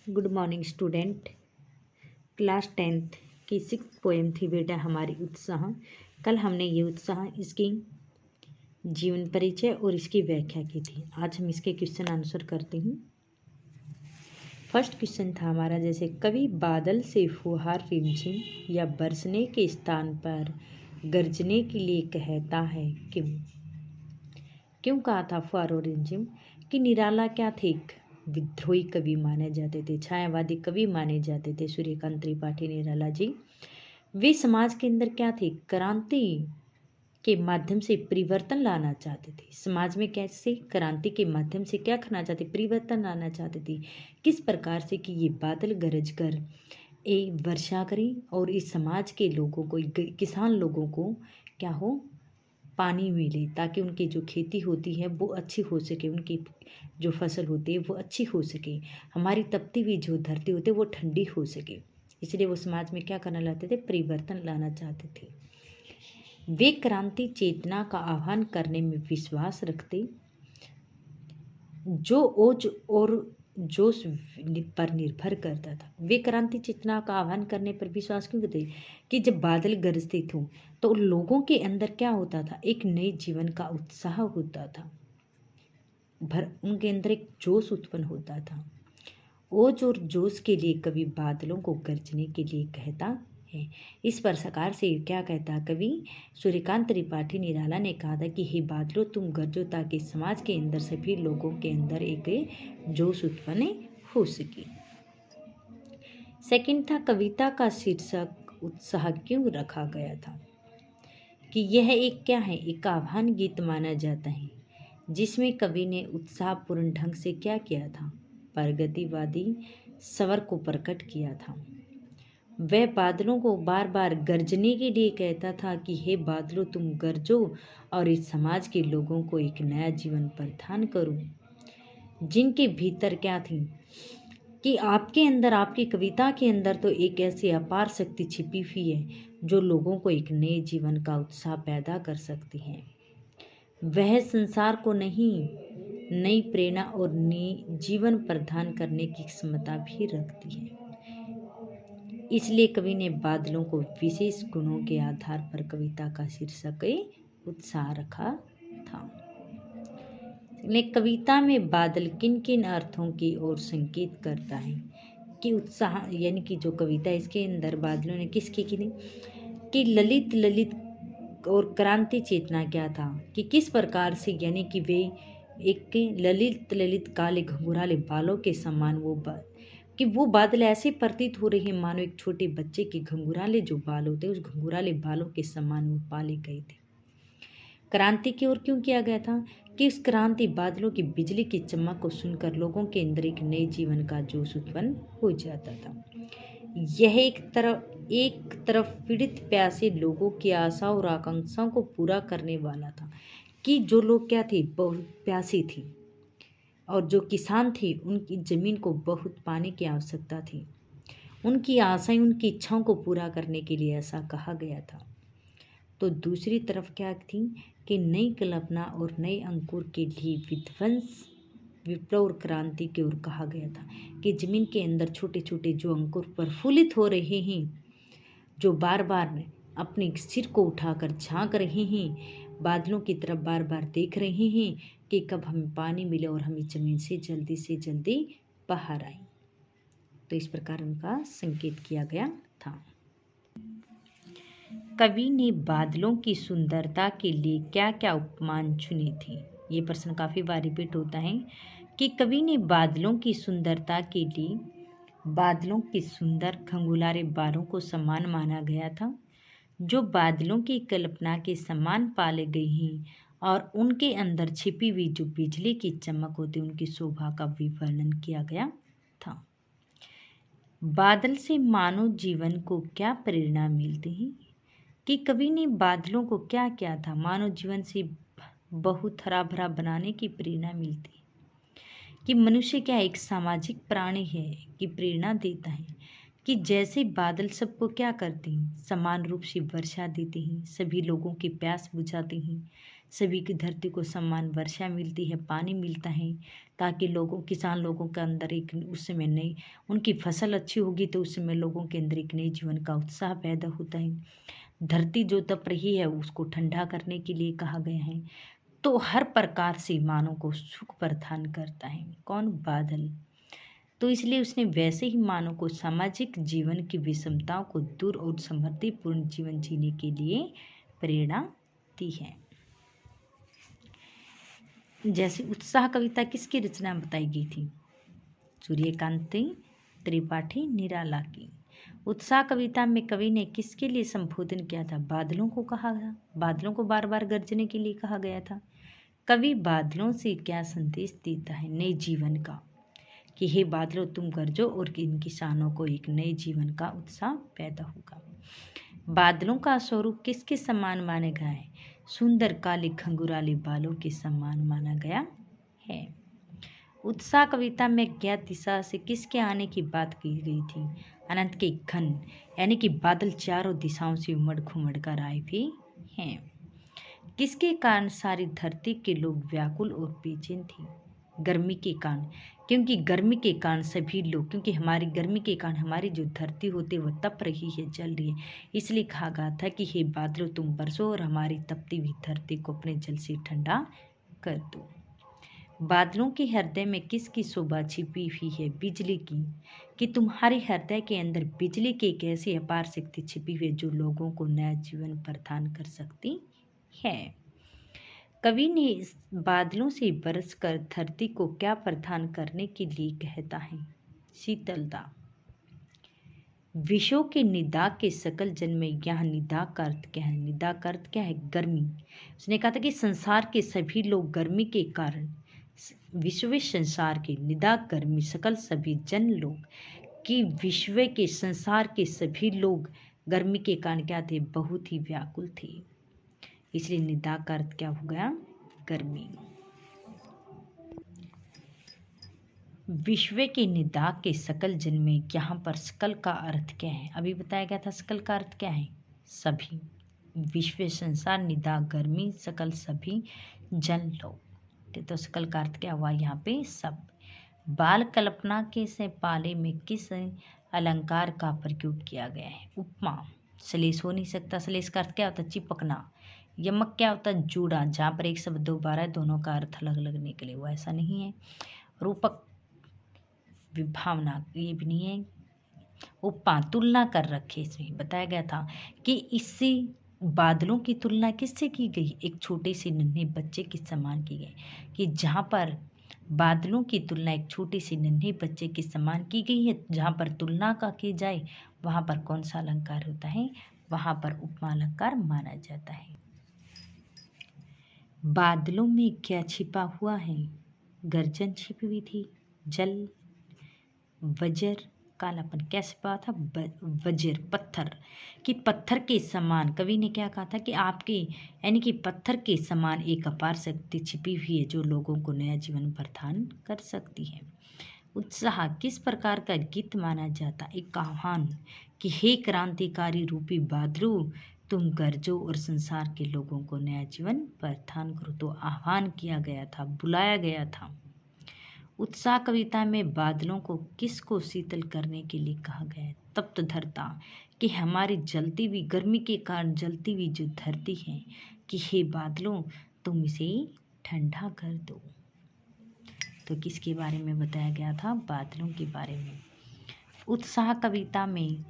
Good morning student. Class 10th की 6th poem थी बेटा हमारी उत्साह। कल हमने ये उत्साह इसकी जीवन परिचय और इसकी व्याख्या की थी। आज हम इसके क्वेश्चन आंसर करते हैं। फर्स्ट क्वेश्चन था हमारा, जैसे कवि बादल से फुहार रिमझिम या बरसने के स्थान पर गरजने के लिए कहता है क्यों। क्यों कहा था फुहार और रिमझिम? कि निराला क्या थे, विद्रोही कवि माने जाते थे, छायावादी कवि माने जाते थे सूर्यकांत त्रिपाठी निराला जी। वे समाज के अंदर क्या थे, क्रांति के माध्यम से परिवर्तन लाना चाहते थे। समाज में कैसे क्रांति के माध्यम से क्या करना चाहते, परिवर्तन लाना चाहते थे। किस प्रकार से कि ये बादल गरज कर एक वर्षा करें और इस समाज के लोगों को, किसान लोगों को क्या हो, पानी मिले, ताकि उनकी जो खेती होती है वो अच्छी हो सके, उनकी जो फसल होती है वो अच्छी हो सके, हमारी तपती हुई जो धरती होती है वो ठंडी हो सके। इसलिए वो समाज में क्या करना चाहते थे, परिवर्तन लाना चाहते थे। वे क्रांति चेतना का आह्वान करने में विश्वास रखते, जो ओज और जोश पर निर्भर करता था। वे क्रांति चेतना का आह्वान करने पर विश्वास क्यों करते कि जब बादल गरजते थे तो लोगों के अंदर क्या होता था, एक नए जीवन का उत्साह होता था, उनके अंदर एक जोश उत्पन्न होता था। ओज और जोश के लिए कवि बादलों को गरजने के लिए कहता है। इस प्रकार से क्या कहता कवि सूर्यकांत त्रिपाठी निराला ने कहा था कि हे बादलों तुम गरजो, ताकि समाज के अंदर सभी लोगों के अंदर एक जोश उत्पन्न हो सके। सेकंड था, कविता का शीर्षक उत्साह क्यों रखा गया था। कि यह एक क्या है, एक आह्वान गीत माना जाता है, जिसमें कवि ने उत्साहपूर्ण ढंग से क्या किया था, प्रगतिवादी स्वर को प्रकट किया था। वह बादलों को बार बार गरजने के लिए कहता था कि हे बादलों तुम गरजो और इस समाज के लोगों को एक नया जीवन प्रदान करो। जिनके भीतर क्या थी कि आपके अंदर, आपकी कविता के अंदर तो एक ऐसी अपार शक्ति छिपी हुई है जो लोगों को एक नए जीवन का उत्साह पैदा कर सकती है। वह संसार को नई प्रेरणा और नई जीवन प्रदान करने की क्षमता भी रखती है। इसलिए कवि ने बादलों को विशेष गुणों के आधार पर कविता का शीर्षक उत्साह रखा था। कविता में बादल किन किन अर्थों की ओर संकेत करता है। कि उत्साह यानी कि जो कविता इसके अंदर बादलों ने किसकी की थी, कि ललित और क्रांति चेतना क्या था, कि किस प्रकार से, यानी कि वे एक ललित काले घुंघराले बालों के समान कि वो बादल ऐसे प्रतीत हो रहे हैं मानो एक छोटे बच्चे के घुंघराले जो बाल होते हैं उस घुंघराले बालों के समान वो पाले गए थे। क्रांति की ओर क्यों किया गया था, कि इस क्रांति बादलों की बिजली की चमक को सुनकर लोगों के अंदर एक नए जीवन का जोश उत्पन्न हो जाता था। यह एक तरफ पीड़ित प्यासे लोगों की आशा और आकांक्षाओं को पूरा करने वाला था, कि जो लोग क्या थे, बहुत प्यासी थी, और जो किसान थे उनकी ज़मीन को बहुत पानी की आवश्यकता थी। उनकी आशाएं, उनकी इच्छाओं को पूरा करने के लिए ऐसा कहा गया था। तो दूसरी तरफ क्या थी कि नई कल्पना और नए अंकुर के लिए विध्वंस, विप्लव और क्रांति की ओर कहा गया था, कि जमीन के अंदर छोटे छोटे जो अंकुर प्रफुल्लित हो रहे हैं, जो बार बार अपने सिर को उठाकर झांक रहे हैं, बादलों की तरफ बार बार देख रहे हैं कि कब हमें पानी मिले और हम इस जमीन से जल्दी बाहर आए। तो इस प्रकार उनका संकेत किया गया था। कवि ने बादलों की सुंदरता के लिए क्या क्या उपमान चुने थे। ये प्रश्न काफ़ी बार रिपीट होता है कि कवि ने बादलों की सुंदरता के लिए बादलों के सुंदर घुंघराले बालों को समान माना गया था, जो बादलों की कल्पना के समान पाले गए हैं, और उनके अंदर छिपी हुई जो बिजली की चमक होती है उनकी शोभा का भी वर्णन किया गया था। बादल से मानव जीवन को क्या प्रेरणा मिलती है। कि कवि ने बादलों को क्या किया था, मानव जीवन से बहुत हरा भरा बनाने की प्रेरणा मिलती है। कि मनुष्य क्या एक सामाजिक प्राणी है, कि प्रेरणा देता है, कि जैसे बादल सबको क्या करते हैं, समान रूप से वर्षा देते हैं, सभी लोगों की प्यास बुझाते हैं, सभी की धरती को समान वर्षा मिलती है, पानी मिलता है, ताकि किसान लोगों के अंदर एक उस समय नई उनकी फसल अच्छी होगी तो उस समय लोगों के अंदर एक नई जीवन का उत्साह पैदा होता है। धरती जो तप रही है उसको ठंडा करने के लिए कहा गया है। तो हर प्रकार से मानव को सुख प्रदान करता है कौन? बादल। तो इसलिए उसने वैसे ही मानव को सामाजिक जीवन की विषमताओं को दूर और समृद्धिपूर्ण जीवन जीने के लिए प्रेरणा दी है। जैसे उत्साह कविता किसकी रचना बताई गई थी? सूर्यकांत त्रिपाठी निराला की। उत्साह कविता में कवि ने किसके लिए संबोधन किया था? बादलों को कहा था। बादलों को बार बार गरजने के लिए कहा गया था। कवि बादलों से क्या संदेश देता है? नए जीवन का, कि हे बादलों तुम गरजो और इन किसानों को एक नए जीवन का उत्साह पैदा होगा। बादलों का स्वरूप किसके समान माना गया है? सुंदर काले घुंघराले बालों के समान माना गया है। उत्साह कविता में ज्ञात दिशा से किसके आने की बात की गई थी? अनंत के घन यानी कि बादल चारों दिशाओं से उमड़ घुमड़ कर आए भी हैं। किसके कारण सारी धरती के लोग व्याकुल और बेचैन थे? गर्मी के कारण, क्योंकि गर्मी के कारण सभी लोग, क्योंकि हमारी गर्मी के कारण हमारी जो धरती होती है वह तप रही है, जल रही है, इसलिए कहा गया था कि हे बादलों तुम बरसो और हमारी तपती हुई धरती को अपने जल से ठंडा कर दो। बादलों के हृदय में किसकी शोभा छिपी हुई है? बिजली की, कि तुम्हारे हृदय के अंदर बिजली की एक ऐसी अपार शक्ति छिपी हुई है जो लोगों को नया जीवन प्रदान कर सकती है। कवि ने इस बादलों से बरसकर धरती को क्या प्रदान करने के लिए कहता है? शीतलता। विश्व के निदाग के सकल जन में यहाँ निदाग का अर्थ क्या है? निदाग का अर्थ क्या है? गर्मी। उसने कहा था कि संसार के सभी लोग गर्मी के कारण, विश्व संसार के निदाग गर्मी सकल सभी जन लोग, कि विश्व के संसार के सभी लोग गर्मी के कारण क्या थे? बहुत ही व्याकुल थे। इसलिए निदाग का अर्थ क्या हो गया? गर्मी। विश्व के निदाग के सकल जन में यहाँ पर सकल का अर्थ क्या है? अभी बताया गया था सकल का अर्थ क्या है? सभी। विश्व संसार निदाग गर्मी सकल सभी जन लोग, तो सकल का अर्थ क्या हुआ यहाँ पे? सब। बाल कल्पना के से पाले में किस अलंकार का प्रयोग किया गया है? उपमा। श्लेष हो नहीं सकता। श्लेष का अर्थ क्या होता है? चिपकना। यमक क्या होता है? जुड़ा, जहाँ पर एक शब्द दो बार है दोनों का अर्थ अलग अलग निकले, वो ऐसा नहीं है। रूपक, विभावना, ये भी नहीं है। उपमा, तुलना कर रखे, इसमें बताया गया था कि इससे बादलों की तुलना किससे की गई? एक छोटे से नन्हे बच्चे के समान की गई, कि जहाँ पर बादलों की तुलना एक छोटे से नन्हे बच्चे के समान की गई है, जहाँ पर तुलना का की जाए वहाँ पर कौन सा अलंकार होता है? वहाँ पर उपमा अलंकार माना जाता है। बादलों में क्या छिपा हुआ है? गर्जन छिपी हुई थी, जल, वज्र, कालापन। क्या छिपा था? वज्र, पत्थर, कि पत्थर के समान, कवि ने क्या कहा था कि आपके यानी कि पत्थर के समान एक अपार शक्ति छिपी हुई है जो लोगों को नया जीवन प्रदान कर सकती है। उत्साह किस प्रकार का गीत माना जाता? एक आह्वान, कि हे क्रांतिकारी रूपी बादलों तुम गरजो और संसार के लोगों को नया जीवन प्रदान करो। तो आह्वान किया गया था, बुलाया गया था। उत्साह कविता में बादलों को किसको शीतल करने के लिए कहा गया है? तप्त धरता, कि हमारी जलती हुई गर्मी के कारण जलती हुई जो धरती है, कि हे बादलों तुम इसे ठंडा कर दो। तो किसके बारे में बताया गया था? बादलों के बारे में। उत्साह कविता में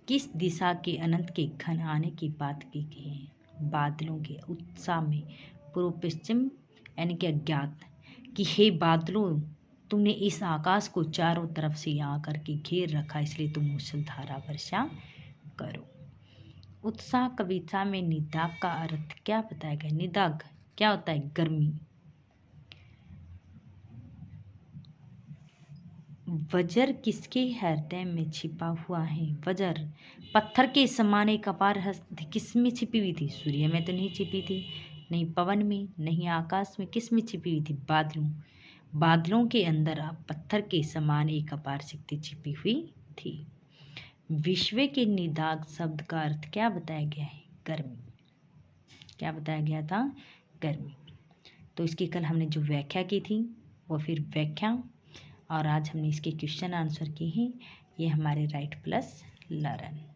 किस दिशा के अनंत के घन आने की बात की गई है? बादलों के उत्साह में पूर्व पश्चिम यानी कि अज्ञात, कि हे बादलों तुमने इस आकाश को चारों तरफ से आकर के घेर रखा, इसलिए तुम मूसलधारा वर्षा करो। उत्साह कविता में निदाग का अर्थ क्या बताया गया? निदाग क्या होता है? गर्मी। वज्र किसके हृदय में छिपा हुआ है? वज्र पत्थर के समान एक अपार हस्ती किस में छिपी हुई थी? सूर्य में तो नहीं छिपी थी, नहीं पवन में, नहीं आकाश में, किस में छिपी हुई थी? बादलों। बादलों के अंदर पत्थर के समान एक अपार शक्ति छिपी हुई थी। विश्व के निदाग शब्द का अर्थ क्या बताया गया है? गर्मी। क्या बताया गया था? गर्मी। तो इसकी कल हमने जो व्याख्या की थी वो फिर व्याख्या, और आज हमने इसके क्वेश्चन आंसर किए हैं। ये हमारे राइट प्लस लर्न।